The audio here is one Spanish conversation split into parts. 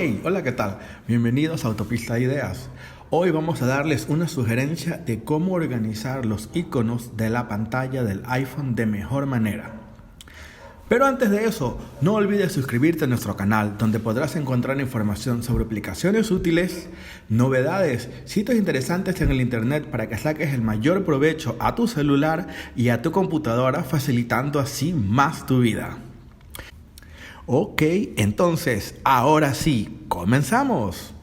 Hey, hola, ¿qué tal? Bienvenidos a Autopista de Ideas. Hoy vamos a darles una sugerencia de cómo organizar los iconos de la pantalla del iPhone de mejor manera. Pero antes de eso, no olvides suscribirte a nuestro canal, donde podrás encontrar información sobre aplicaciones útiles, novedades, sitios interesantes en el internet para que saques el mayor provecho a tu celular y a tu computadora, facilitando así más tu vida. Ok, entonces, ahora sí, comenzamos.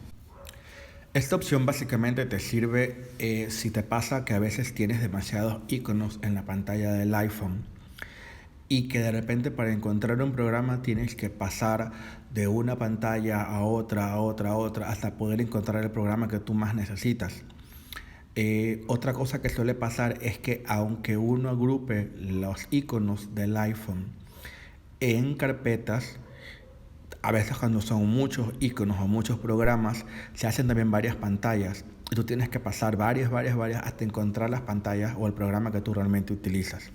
Esta opción básicamente te sirve si te pasa que a veces tienes demasiados iconos en la pantalla del iPhone y que de repente para encontrar un programa tienes que pasar de una pantalla a otra, hasta poder encontrar el programa que tú más necesitas. Otra cosa que suele pasar es que aunque uno agrupe los iconos del iPhone en carpetas, a veces cuando son muchos iconos o muchos programas, se hacen también varias pantallas. Y tú tienes que pasar varias hasta encontrar las pantallas o el programa que tú realmente utilizas.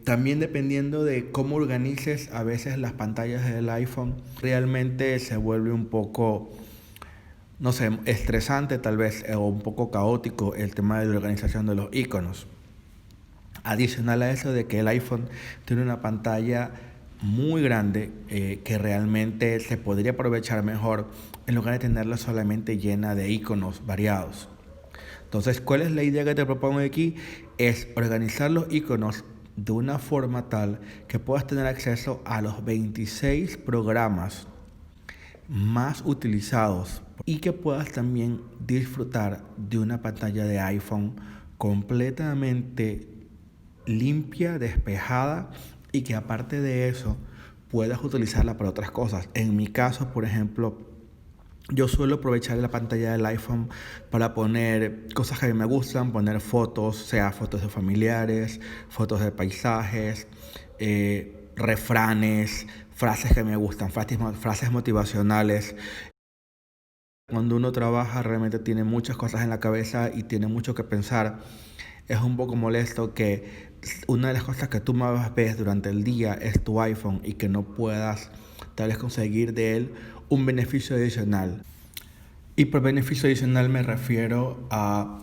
También dependiendo de cómo organices a veces las pantallas del iPhone, realmente se vuelve un poco, no sé, estresante tal vez o un poco caótico el tema de la organización de los iconos. Adicional a eso de que el iPhone tiene una pantalla muy grande que realmente se podría aprovechar mejor en lugar de tenerla solamente llena de iconos variados. Entonces, ¿cuál es la idea que te propongo aquí? Es organizar los iconos de una forma tal que puedas tener acceso a los 26 programas más utilizados y que puedas también disfrutar de una pantalla de iPhone completamente limpia, despejada y que aparte de eso puedas utilizarla para otras cosas. En mi caso, por ejemplo, yo suelo aprovechar la pantalla del iPhone para poner cosas que a mí me gustan, poner fotos, sea fotos de familiares, fotos de paisajes, refranes, frases que me gustan, frases motivacionales. Cuando uno trabaja realmente tiene muchas cosas en la cabeza y tiene mucho que pensar. Es un poco molesto que una de las cosas que tú más ves durante el día es tu iPhone y que no puedas tal vez conseguir de él un beneficio adicional. Y por beneficio adicional me refiero a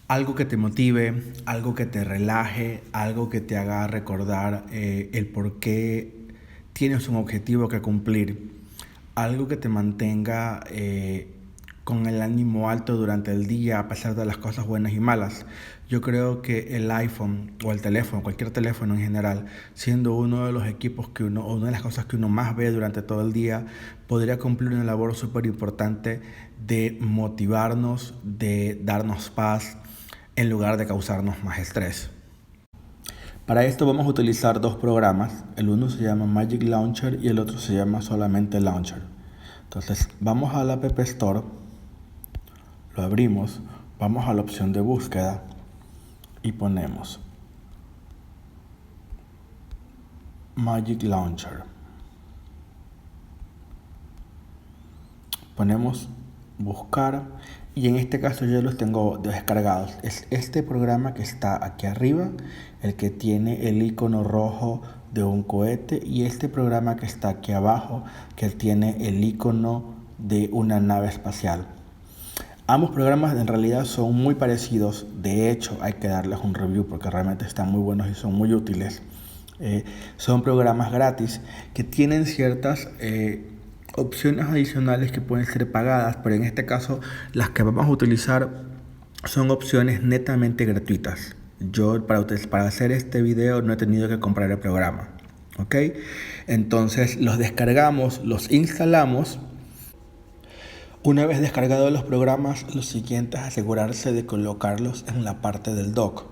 algo que te motive, algo que te relaje, algo que te haga recordar el por qué tienes un objetivo que cumplir, algo que te mantenga con el ánimo alto durante el día a pesar de las cosas buenas y malas. Yo creo que el iPhone o el teléfono, cualquier teléfono en general, siendo uno de los equipos que uno, o una de las cosas que uno más ve durante todo el día, podría cumplir una labor súper importante de motivarnos, de darnos paz, en lugar de causarnos más estrés. Para esto vamos a utilizar dos programas. El uno se llama Magic Launcher y el otro se llama solamente Launcher. Entonces vamos a la App Store, lo abrimos, vamos a la opción de búsqueda y ponemos Magic Launcher. Ponemos buscar y en este caso yo los tengo descargados. Es este programa que está aquí arriba, el que tiene el icono rojo de un cohete, y este programa que está aquí abajo, que tiene el icono de una nave espacial. Ambos programas en realidad son muy parecidos. De hecho, hay que darles un review porque realmente están muy buenos y son muy útiles. Son programas gratis que tienen ciertas opciones adicionales que pueden ser pagadas, pero en este caso las que vamos a utilizar son opciones netamente gratuitas. Yo para hacer este video no he tenido que comprar el programa. ¿Ok? Entonces los descargamos, los instalamos. Una vez descargados los programas, lo siguiente es asegurarse de colocarlos en la parte del dock.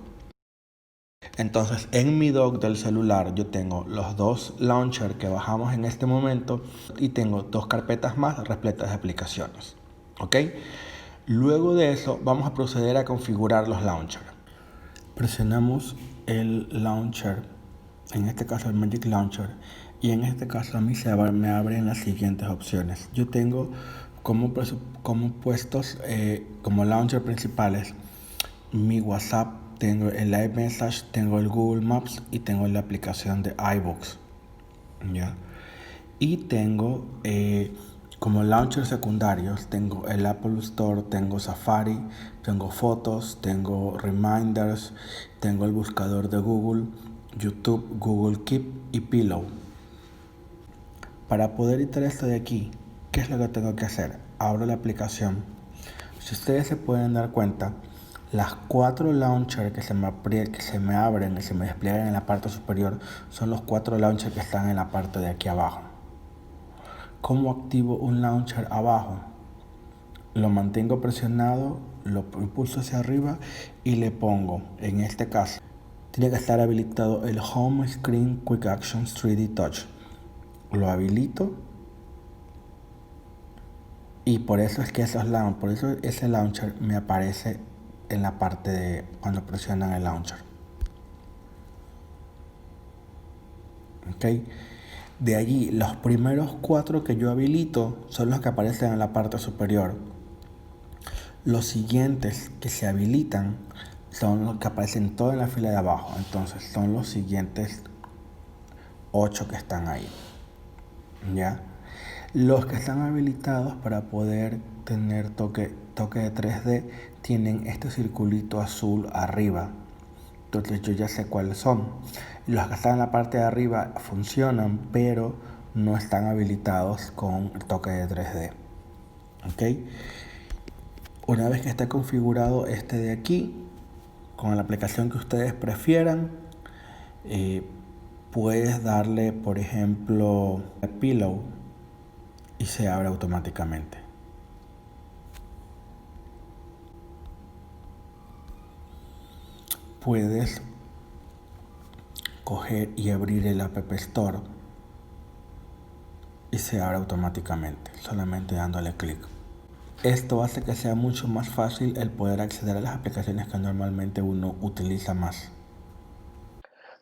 Entonces en mi dock del celular yo tengo los dos launchers que bajamos en este momento y tengo dos carpetas más repletas de aplicaciones. ¿Ok? Luego de eso vamos a proceder a configurar los launchers. Presionamos el launcher, en este caso el Magic Launcher, y en este caso a mí me abren las siguientes opciones. Yo tengo como puestos como launcher principales mi WhatsApp, tengo el iMessage, tengo el Google Maps y tengo la aplicación de iBooks. ¿Ya? Y tengo como launchers secundarios, tengo el Apple Store, tengo Safari, tengo fotos, tengo reminders, tengo el buscador de Google, YouTube, Google Keep y Pillow. Para poder editar esto de aquí, ¿qué es lo que tengo que hacer? Abro la aplicación. Si ustedes se pueden dar cuenta, las 4 launchers que se me abren y se me despliegan en la parte superior son los 4 launchers que están en la parte de aquí abajo. ¿Cómo activo un launcher abajo? Lo mantengo presionado, lo impulso hacia arriba y le pongo, en este caso, tiene que estar habilitado el Home Screen Quick Actions 3D Touch. Lo habilito y por eso es que ese launcher me aparece en la parte de cuando presionan el launcher. ¿Ok? De allí, los primeros 4 que yo habilito son los que aparecen en la parte superior. Los siguientes que se habilitan son los que aparecen todo en la fila de abajo. Entonces son los siguientes 8 que están ahí. ¿Ya? Los que están habilitados para poder tener toque de 3D tienen este circulito azul arriba. Entonces yo ya sé cuáles son. Los que están en la parte de arriba funcionan, pero no están habilitados con el toque de 3D. ¿Ok? Una vez que esté configurado este de aquí, con la aplicación que ustedes prefieran, puedes darle, por ejemplo, a Pillow y se abre automáticamente. Puedes coger y abrir el App Store y se abre automáticamente, solamente dándole clic. Esto hace que sea mucho más fácil el poder acceder a las aplicaciones que normalmente uno utiliza más.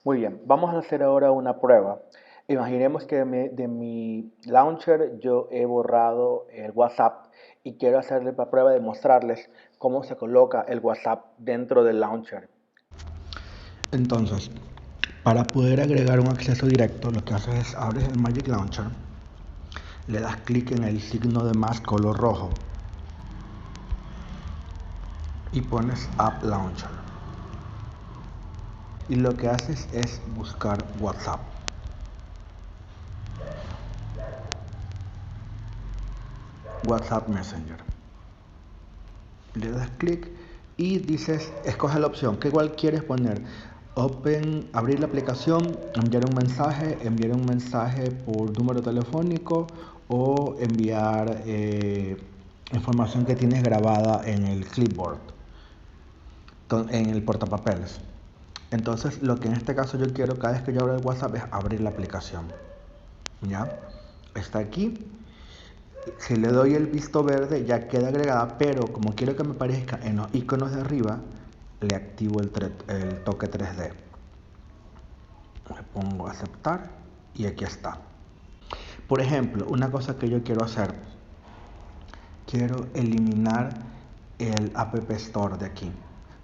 Muy bien, vamos a hacer ahora una prueba. Imaginemos que de mi launcher yo he borrado el WhatsApp y quiero hacerle la prueba de mostrarles cómo se coloca el WhatsApp dentro del launcher. Entonces, para poder agregar un acceso directo, lo que haces es abres el Magic Launcher, le das clic en el signo de más color rojo y pones App Launcher. Y lo que haces es buscar WhatsApp. WhatsApp Messenger. Le das clic y dices, escoge la opción, ¿qué igual quieres poner? Abrir la aplicación, enviar un mensaje por número telefónico o enviar información que tienes grabada en el clipboard, en el portapapeles. Entonces, lo que en este caso yo quiero cada vez que yo abro el WhatsApp es abrir la aplicación. ¿Ya? Está aquí. Si le doy el visto verde ya queda agregada, pero como quiero que me aparezca en los iconos de arriba, le activo el toque 3D. Le pongo aceptar y aquí está. Por ejemplo, una cosa que yo quiero hacer, quiero eliminar el App Store de aquí.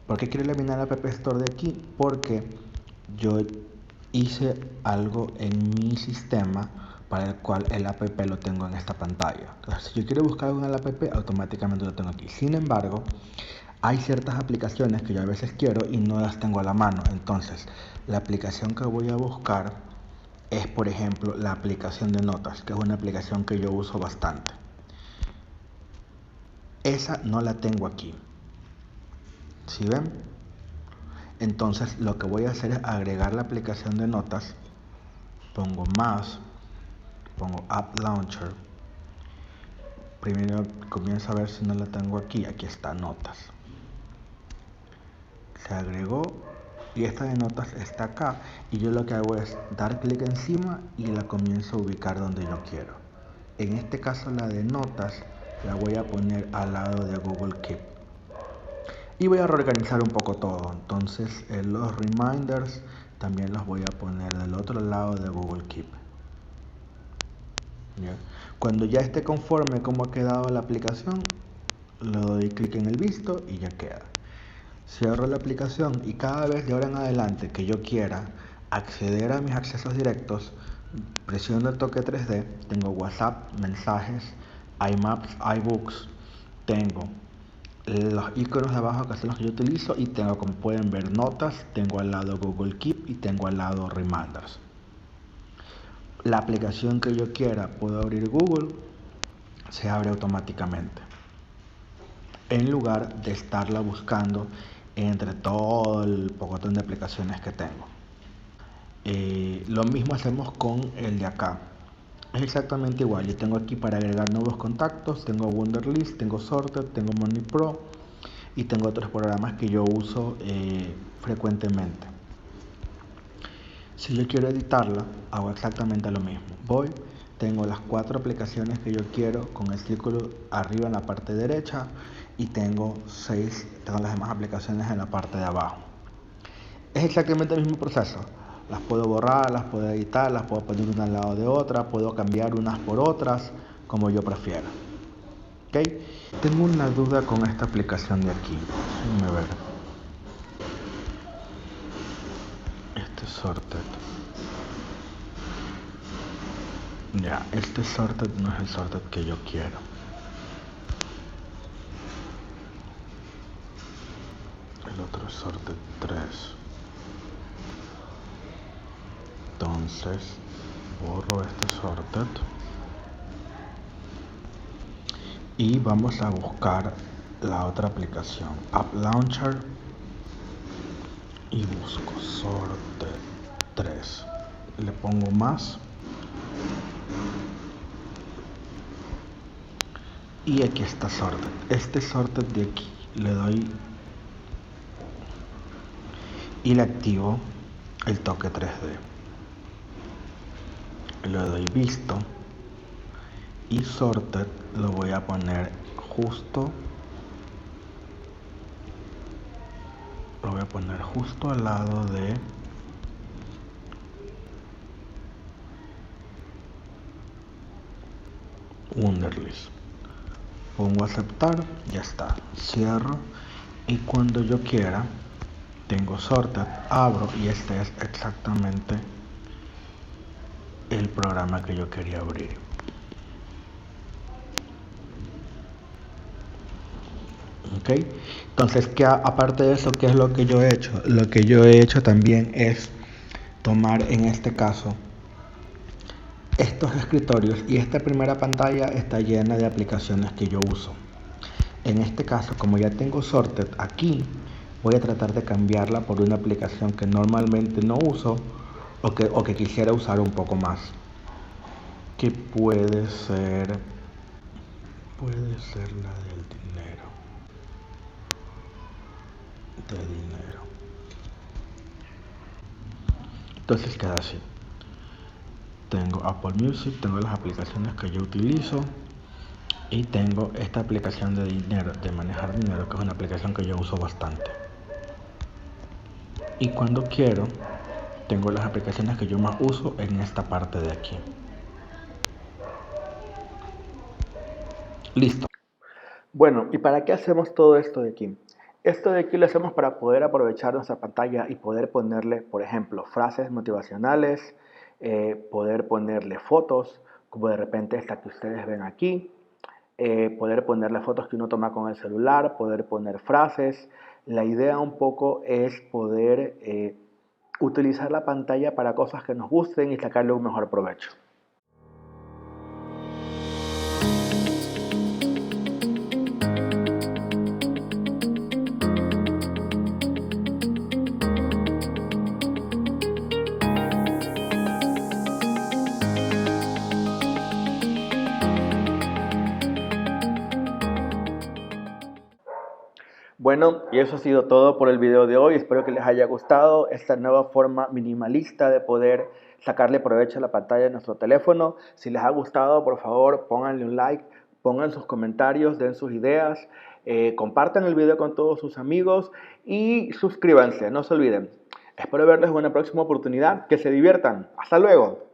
¿Por qué quiero eliminar el App Store de aquí? Porque yo hice algo en mi sistema para el cual el app lo tengo en esta pantalla. Entonces, si yo quiero buscar algo en el app, automáticamente lo tengo aquí. Sin embargo, hay ciertas aplicaciones que yo a veces quiero y no las tengo a la mano. Entonces, la aplicación que voy a buscar es, por ejemplo, la aplicación de notas, que es una aplicación que yo uso bastante. Esa no la tengo aquí. ¿Sí ven? Entonces, lo que voy a hacer es agregar la aplicación de notas. Pongo más. Pongo App Launcher. Primero comienzo a ver si no la tengo aquí. Aquí está notas. Se agregó y esta de notas está acá. Y yo lo que hago es dar clic encima y la comienzo a ubicar donde yo quiero. En este caso la de notas la voy a poner al lado de Google Keep. Y voy a reorganizar un poco todo. Entonces los reminders también los voy a poner del otro lado de Google Keep. ¿Ya? Cuando ya esté conforme cómo ha quedado la aplicación, le doy clic en el visto y ya queda. Cierro la aplicación y cada vez de ahora en adelante que yo quiera acceder a mis accesos directos, Presiono el toque 3D, tengo WhatsApp, mensajes, iMaps, iBooks, tengo los iconos de abajo que son los que yo utilizo y tengo, como pueden ver, notas, tengo al lado Google Keep y tengo al lado Reminders. La aplicación que yo quiera, puedo abrir Google, se abre automáticamente, en lugar de estarla buscando entre todo el pocotón de aplicaciones que tengo. Lo mismo hacemos con el de acá. Es exactamente igual. Yo tengo aquí para agregar nuevos contactos, tengo Wunderlist, tengo Sorted, tengo Money Pro y tengo otros programas que yo uso frecuentemente. Si yo quiero editarla, hago exactamente lo mismo. Tengo las 4 aplicaciones que yo quiero con el círculo arriba en la parte derecha y tengo las demás aplicaciones en la parte de abajo. Es exactamente el mismo proceso. Las puedo borrar, las puedo editar, las puedo poner una al lado de otra, puedo cambiar unas por otras, como yo prefiera. ¿Ok? Tengo una duda con esta aplicación de aquí. Déjenme ver. Este Sorted. Ya, este Sorted no es el Sorted que yo quiero. El otro es Sorted 3. Entonces, borro este Sorted. Y vamos a buscar la otra aplicación, App Launcher, y busco Sorted 3. Le pongo más. Y aquí está Sorted. Este Sorted de aquí le doy y le activo el toque 3D. Le doy visto y Sorted lo voy a poner justo. Lo voy a poner justo al lado de Wunderlist. Pongo aceptar, ya está, cierro y cuando yo quiera tengo Sorted, abro y este es exactamente el programa que yo quería abrir. ¿Ok? Entonces, aparte de eso, ¿qué es lo que yo he hecho? Lo que yo he hecho también es tomar, en este caso, estos escritorios y esta primera pantalla está llena de aplicaciones que yo uso. En este caso, como ya tengo Sorted aquí, voy a tratar de cambiarla por una aplicación que normalmente no uso o que quisiera usar un poco más. Que puede ser la del dinero. Entonces queda así. Tengo Apple Music, tengo las aplicaciones que yo utilizo y tengo esta aplicación de dinero, de manejar dinero, que es una aplicación que yo uso bastante. Y cuando quiero, tengo las aplicaciones que yo más uso en esta parte de aquí. Listo. Bueno, ¿y para qué hacemos todo esto de aquí? Esto de aquí lo hacemos para poder aprovechar nuestra pantalla y poder ponerle, por ejemplo, frases motivacionales, poder ponerle fotos, como de repente esta que ustedes ven aquí, poder ponerle fotos que uno toma con el celular, poder poner frases. La idea un poco es poder utilizar la pantalla para cosas que nos gusten y sacarle un mejor provecho. Bueno, y eso ha sido todo por el video de hoy. Espero que les haya gustado esta nueva forma minimalista de poder sacarle provecho a la pantalla de nuestro teléfono. Si les ha gustado, por favor, pónganle un like, pongan sus comentarios, den sus ideas, compartan el video con todos sus amigos y suscríbanse, no se olviden. Espero verles en una próxima oportunidad. Que se diviertan. Hasta luego.